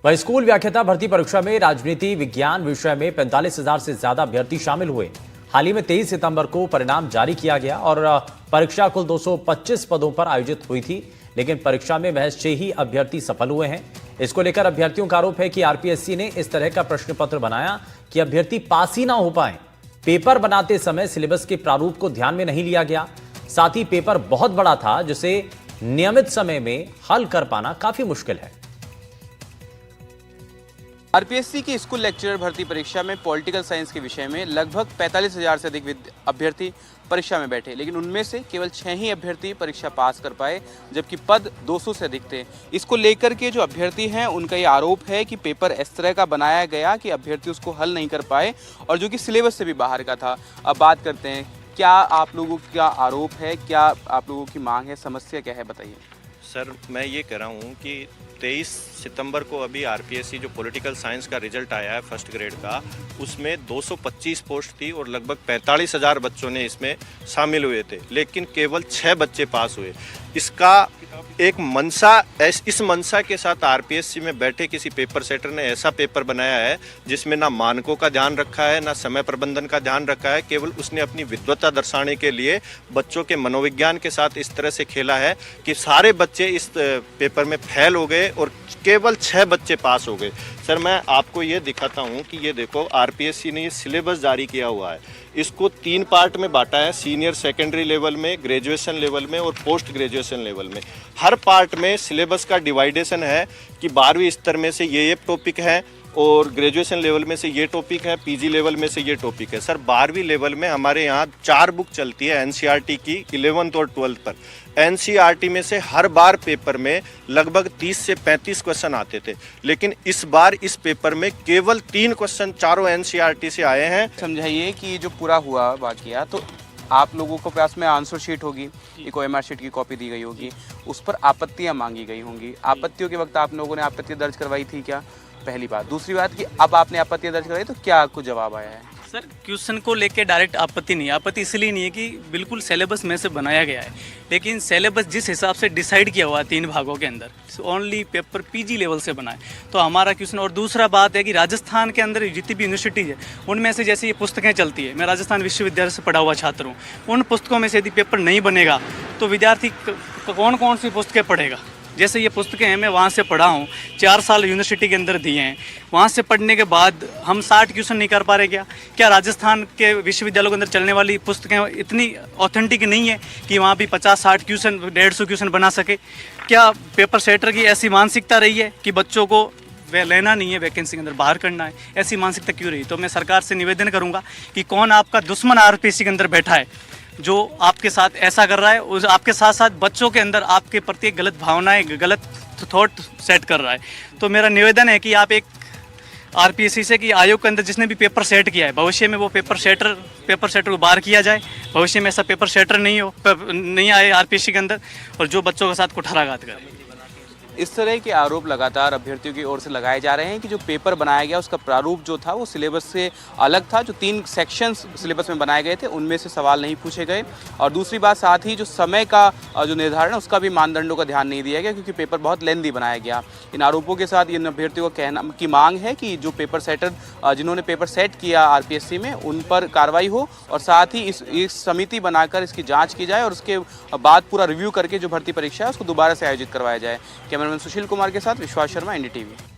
वहीं स्कूल व्याख्याता भर्ती परीक्षा में राजनीति विज्ञान विषय में 45,000 से ज्यादा अभ्यर्थी शामिल हुए। हाल ही में 23 सितंबर को परिणाम जारी किया गया और परीक्षा कुल 225 पदों पर आयोजित हुई थी, लेकिन परीक्षा में महज 6 ही अभ्यर्थी सफल हुए हैं। इसको लेकर अभ्यर्थियों का आरोप है कि आरपीएससी ने इस तरह का प्रश्न पत्र बनाया कि अभ्यर्थी पास ही ना हो पाए। पेपर बनाते समय सिलेबस के प्रारूप को ध्यान में नहीं लिया गया। साथ ही पेपर बहुत बड़ा था, जिसे नियमित समय में हल कर पाना काफी मुश्किल है। आरपीएससी की स्कूल लेक्चरर भर्ती परीक्षा में पॉलिटिकल साइंस के विषय में लगभग 45,000 से अधिक अभ्यर्थी परीक्षा में बैठे, लेकिन उनमें से केवल 6 ही अभ्यर्थी परीक्षा पास कर पाए, जबकि पद 200 से अधिक थे। इसको लेकर के जो अभ्यर्थी हैं उनका ये आरोप है कि पेपर इस तरह का बनाया गया कि अभ्यर्थी उसको हल नहीं कर पाए और जो कि सिलेबस से भी बाहर का था। अब बात करते हैं, क्या आप लोगों का आरोप है, क्या आप लोगों की मांग है, समस्या क्या है, बताइए। सर, मैं ये कह रहा हूँ कि 23 सितंबर को अभी आरपीएससी जो पॉलिटिकल साइंस का रिजल्ट आया है फर्स्ट ग्रेड का, उसमें 225 पोस्ट थी और लगभग 45,000 बच्चों ने इसमें शामिल हुए थे, लेकिन केवल 6 बच्चे पास हुए। इसका एक मंशा, इस मंशा के साथ आरपीएससी में बैठे किसी पेपर सेटर ने ऐसा पेपर बनाया है जिसमें ना मानकों का ध्यान रखा है, ना समय प्रबंधन का ध्यान रखा है। केवल उसने अपनी विद्वता दर्शाने के लिए बच्चों के मनोविज्ञान के साथ इस तरह से खेला है कि सारे बच्चे इस पेपर में फेल हो गए और केवल 6 बच्चे पास हो गए। सर, मैं आपको ये दिखाता हूँ कि ये देखो, आरपीएससी ने ये सिलेबस जारी किया हुआ है। इसको 3 पार्ट में बांटा है, सीनियर सेकेंडरी लेवल में, ग्रेजुएशन लेवल में और पोस्ट ग्रेजुएशन लेवल में। हर पार्ट में सिलेबस का डिवाइडेशन है कि 12वीं स्तर में से ये टॉपिक है और ग्रेजुएशन लेवल में से ये टॉपिक है, पीजी लेवल में से ये टॉपिक है। सर, 12वीं लेवल में हमारे यहाँ 4 बुक चलती है एनसीईआरटी की 11th और 12th पर। एनसीईआरटी में से हर बार पेपर में लगभग 30 से 35 क्वेश्चन आते थे, लेकिन इस बार इस पेपर में केवल 3 क्वेश्चन चारों एनसीईआरटी से आए हैं। समझाइए कि जो पूरा हुआ वाकया, तो आप लोगों को पास में आंसर शीट होगी, एक ओएमआर शीट की कॉपी दी गई होगी, उस पर आपत्तियां मांगी गई होंगी। आपत्तियों के वक्त आप लोगों ने आपत्ति दर्ज करवाई थी क्या? पहली बात। दूसरी बात कि अब आपने आपत्ति दर्ज कराई तो क्या आपको जवाब आया है? सर, क्वेश्चन को लेके डायरेक्ट आपत्ति नहीं। आपत्ति इसलिए नहीं है कि बिल्कुल सिलेबस में से बनाया गया है, लेकिन सिलेबस जिस हिसाब से डिसाइड किया हुआ है 3 भागों के अंदर, ओनली पेपर पीजी लेवल से बना है, तो हमारा क्वेश्चन। और दूसरा बात है कि राजस्थान के अंदर जितनी भी यूनिवर्सिटीज है उनमें से जैसे ये पुस्तकें चलती है, मैं राजस्थान विश्वविद्यालय से पढ़ा हुआ छात्र हूँ, उन पुस्तकों में से यदि पेपर नहीं बनेगा तो विद्यार्थी कौन कौन सी पुस्तकें पढ़ेगा? जैसे ये पुस्तकें हैं, मैं वहाँ से पढ़ा हूँ, 4 साल यूनिवर्सिटी के अंदर दिए हैं। वहाँ से पढ़ने के बाद हम 60 क्वेश्चन नहीं कर पा रहे क्या राजस्थान के विश्वविद्यालयों के अंदर चलने वाली पुस्तकें इतनी ऑथेंटिक नहीं है कि वहाँ भी 50-60 क्वेश्चन, 150 क्वेश्चन बना सके? क्या पेपर सेटर की ऐसी मानसिकता रही है कि बच्चों को वे लेना नहीं है, वैकेंसी के अंदर बाहर करना है? ऐसी मानसिकता क्यों रही? तो मैं सरकार से निवेदन करूँगा कि कौन आपका दुश्मन आरपीएससी के अंदर बैठा है जो आपके साथ ऐसा कर रहा है, उस आपके साथ साथ बच्चों के अंदर आपके प्रति गलत भावनाएं, गलत थॉट सेट कर रहा है। तो मेरा निवेदन है कि आप एक आरपीएससी से कि आयोग के अंदर जिसने भी पेपर सेट किया है, भविष्य में वो पेपर सेटर को बाहर किया जाए, भविष्य में ऐसा पेपर सेटर नहीं आए आरपीएससी के अंदर और जो बच्चों के साथ कुठाराघात करे। इस तरह के आरोप लगातार अभ्यर्थियों की ओर से लगाए जा रहे हैं कि जो पेपर बनाया गया उसका प्रारूप जो था वो सिलेबस से अलग था। जो 3 सेक्शंस सिलेबस में बनाए गए थे उनमें से सवाल नहीं पूछे गए, और दूसरी बात साथ ही जो समय का जो निर्धारण है उसका भी मानदंडों का ध्यान नहीं दिया गया, क्योंकि पेपर बहुत लेंथी बनाया गया। इन आरोपों के साथ इन अभ्यर्थियों का कहना की मांग है कि जो पेपर सेटर जिन्होंने पेपर सेट किया आरपीएससी में, उन पर कार्रवाई हो और साथ ही इस समिति बनाकर इसकी जाँच की जाए और उसके बाद पूरा रिव्यू करके जो भर्ती परीक्षा है उसको दोबारा से आयोजित करवाया जाए। कैमरामैन सुशील कुमार के साथ विश्वास शर्मा, एनडीटीवी।